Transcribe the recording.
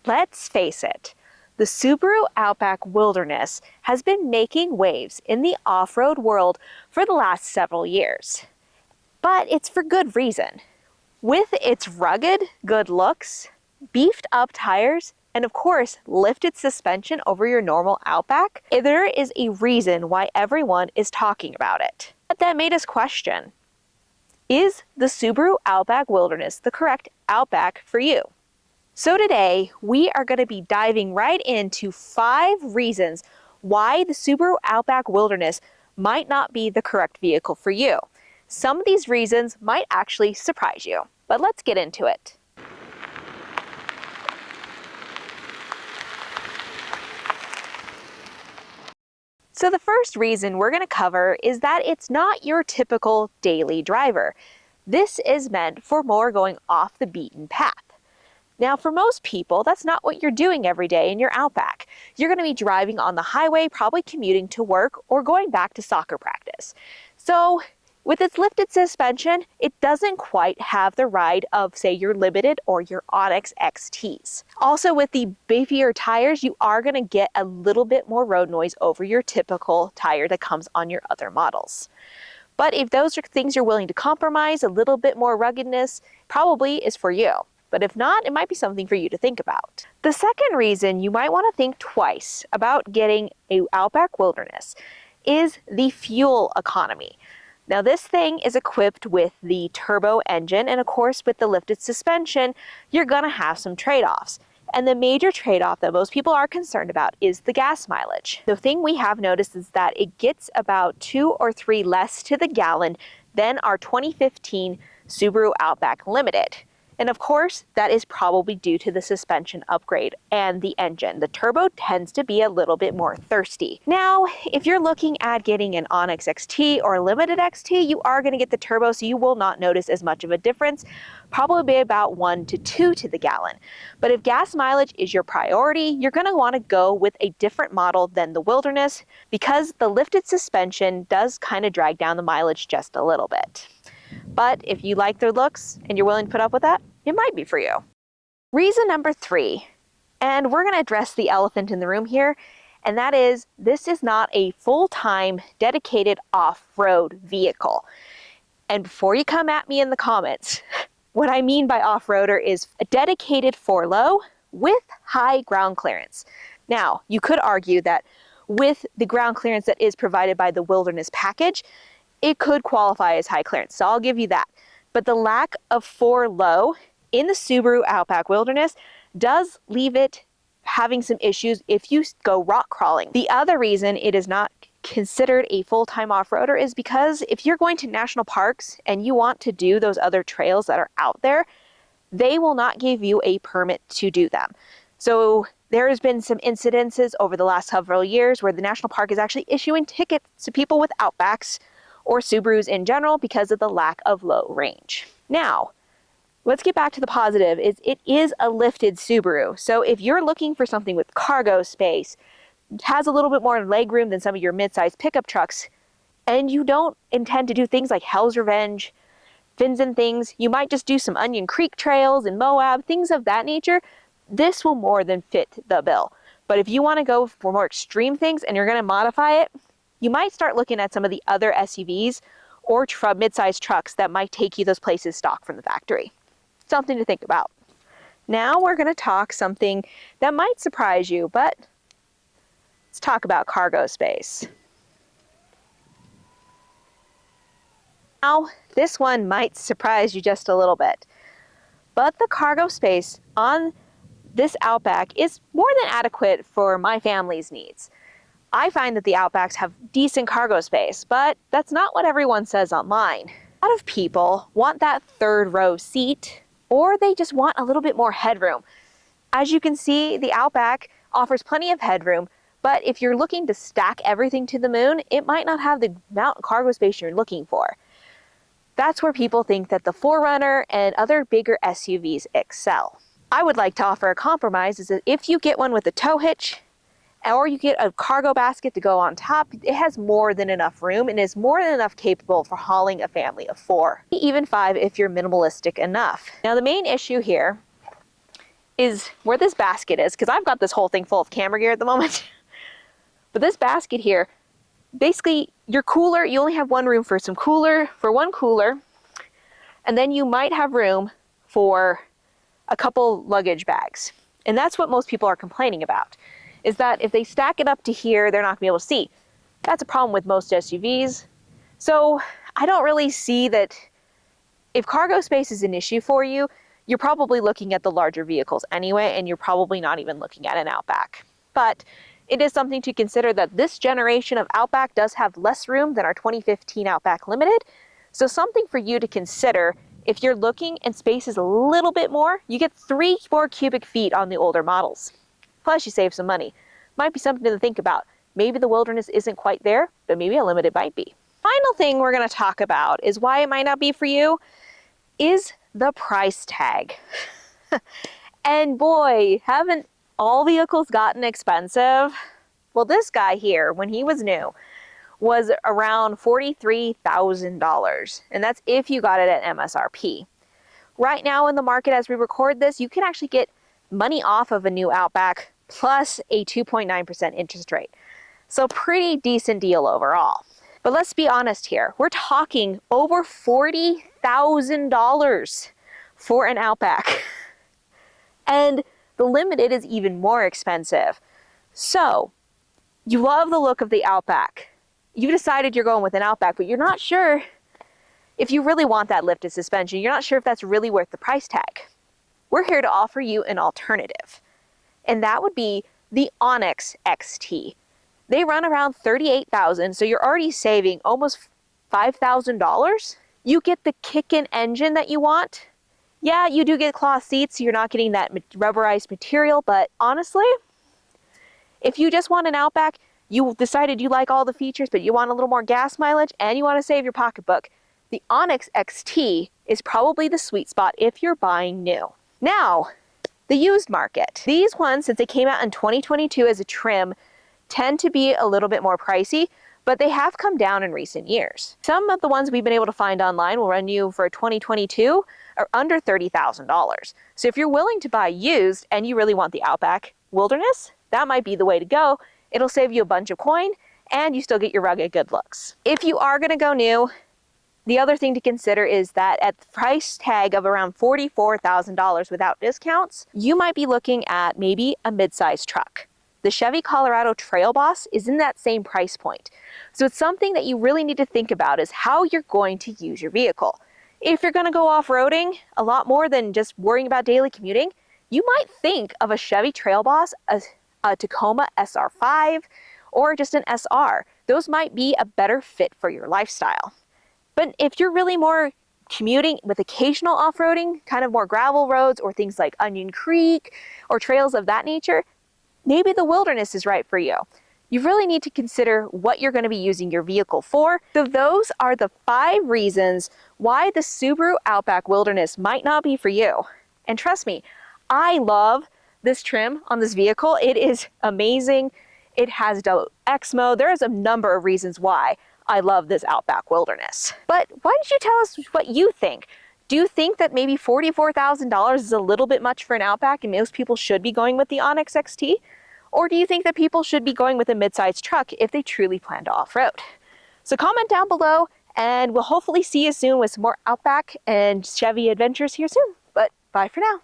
Let's face it, the Subaru Outback Wilderness has been making waves in the off-road world for the last several years. But it's for good reason. With its rugged, good looks, beefed up tires, and of course, lifted suspension over your normal Outback, there is a reason why everyone is talking about it. But that made us question, is the Subaru Outback Wilderness the correct Outback for you? So today, we are going to be diving right into 5 reasons why the Subaru Outback Wilderness might not be the correct vehicle for you. Some of these reasons might actually surprise you, but let's get into it. So the first reason we're going to cover is that it's not your typical daily driver. This is meant for more going off the beaten path. Now, for most people, that's not what you're doing every day in your Outback. You're going to be driving on the highway, probably commuting to work or going back to soccer practice. So with its lifted suspension, it doesn't quite have the ride of, say, your Limited or your Onyx XTs. Also, with the beefier tires, you are going to get a little bit more road noise over your typical tire that comes on your other models. But if those are things you're willing to compromise, a little bit more ruggedness probably is for you. But if not, it might be something for you to think about. The second reason you might want to think twice about getting an Outback Wilderness is the fuel economy. Now this thing is equipped with the turbo engine, and of course with the lifted suspension, you're gonna have some trade-offs. And the major trade-off that most people are concerned about is the gas mileage. The thing we have noticed is that it gets about 2 or 3 less to the gallon than our 2015 Subaru Outback Limited. And of course, that is probably due to the suspension upgrade and the engine. The turbo tends to be a little bit more thirsty. Now, if you're looking at getting an Onyx XT or a Limited XT, you are going to get the turbo, so you will not notice as much of a difference, probably about 1 to 2 to the gallon. But if gas mileage is your priority, you're going to want to go with a different model than the Wilderness because the lifted suspension does kind of drag down the mileage just a little bit. But if you like their looks and you're willing to put up with that, it might be for you. Reason number 3, and we're going to address the elephant in the room here, and that is this is not a full-time dedicated off-road vehicle. And before you come at me in the comments, what I mean by off-roader is a dedicated 4low with high ground clearance. Now, you could argue that with the ground clearance that is provided by the Wilderness package, it could qualify as high clearance, so I'll give you that. But the lack of 4low in the Subaru Outback Wilderness does leave it having some issues if you go rock crawling. The other reason it is not considered a full-time off-roader is because if you're going to national parks and you want to do those other trails that are out there, they will not give you a permit to do them. So there has been some incidences over the last several years where the national park is actually issuing tickets to people with Outbacks or Subarus in general because of the lack of low range. Now, let's get back to the positive. It is a lifted Subaru. So if you're looking for something with cargo space, has a little bit more leg room than some of your mid-sized pickup trucks, and you don't intend to do things like Hell's Revenge, fins and things, you might just do some Onion Creek trails in Moab, things of that nature, this will more than fit the bill. But if you want to go for more extreme things and you're going to modify it, you might start looking at some of the other SUVs or mid-sized trucks that might take you those places stock from the factory. Something to think about. Now we're going to talk something that might surprise you, but let's talk about cargo space. Now, this one might surprise you just a little bit, but the cargo space on this Outback is more than adequate for my family's needs. I find that the Outbacks have decent cargo space, but that's not what everyone says online. A lot of people want that 3rd row seat, or they just want a little bit more headroom. As you can see, the Outback offers plenty of headroom, but if you're looking to stack everything to the moon, it might not have the amount of cargo space you're looking for. That's where people think that the 4Runner and other bigger SUVs excel. I would like to offer a compromise is that if you get one with a tow hitch, or you get a cargo basket to go on top, it has more than enough room and is more than enough capable for hauling a family of 4, even 5 if you're minimalistic enough. Now the main issue here is where this basket is, because I've got this whole thing full of camera gear at the moment. But this basket here, basically your cooler, you only have one room for one cooler, and then you might have room for a couple luggage bags. And that's what most people are complaining about, is that if they stack it up to here, they're not gonna be able to see. That's a problem with most SUVs. So I don't really see that. If cargo space is an issue for you, you're probably looking at the larger vehicles anyway, and you're probably not even looking at an Outback. But it is something to consider that this generation of Outback does have less room than our 2015 Outback Limited. So something for you to consider if you're looking and space is a little bit more, you get 3 more cubic feet on the older models. Plus you save some money. Might be something to think about. Maybe the Wilderness isn't quite there, but maybe a Limited might be. Final thing we're going to talk about is why it might not be for you is the price tag. And boy, haven't all vehicles gotten expensive? Well, this guy here, when he was new, was around $43,000. And that's if you got it at MSRP. Right now in the market as we record this, you can actually get money off of a new Outback plus a 2.9% interest rate. So pretty decent deal overall. But let's be honest here. We're talking over $40,000 for an Outback. And the Limited is even more expensive. So you love the look of the Outback. You decided you're going with an Outback, but you're not sure if you really want that lifted suspension. You're not sure if that's really worth the price tag. We're here to offer you an alternative. And that would be the Onyx XT. They run around $38,000, so you're already saving almost $5,000. You get the kick-in engine that you want. Yeah, you do get cloth seats, so you're not getting that rubberized material, but honestly, if you just want an Outback, you decided you like all the features, but you want a little more gas mileage, and you want to save your pocketbook, the Onyx XT is probably the sweet spot if you're buying new. Now, the used market. These ones, since they came out in 2022 as a trim, tend to be a little bit more pricey, but they have come down in recent years. Some of the ones we've been able to find online will run you for 2022 are under $30,000. So if you're willing to buy used and you really want the Outback Wilderness, that might be the way to go. It'll save you a bunch of coin and you still get your rugged good looks. If you are gonna go new, the other thing to consider is that at the price tag of around $44,000 without discounts, you might be looking at maybe a mid-size truck. The Chevy Colorado Trail Boss is in that same price point. So it's something that you really need to think about is how you're going to use your vehicle. If you're going to go off-roading a lot more than just worrying about daily commuting, you might think of a Chevy Trail Boss, a Tacoma SR5, or just an SR. Those might be a better fit for your lifestyle. But if you're really more commuting with occasional off-roading, kind of more gravel roads or things like Onion Creek or trails of that nature, maybe the Wilderness is right for you. You really need to consider what you're going to be using your vehicle for. So those are the 5 reasons why the Subaru Outback Wilderness might not be for you. And trust me, I love this trim on this vehicle. It is amazing. It has X mode. There's a number of reasons why I love this Outback Wilderness. But why don't you tell us what you think? Do you think that maybe $44,000 is a little bit much for an Outback and most people should be going with the Onyx XT? Or do you think that people should be going with a mid-sized truck if they truly plan to off-road? So comment down below and we'll hopefully see you soon with some more Outback and Chevy adventures here soon. But bye for now.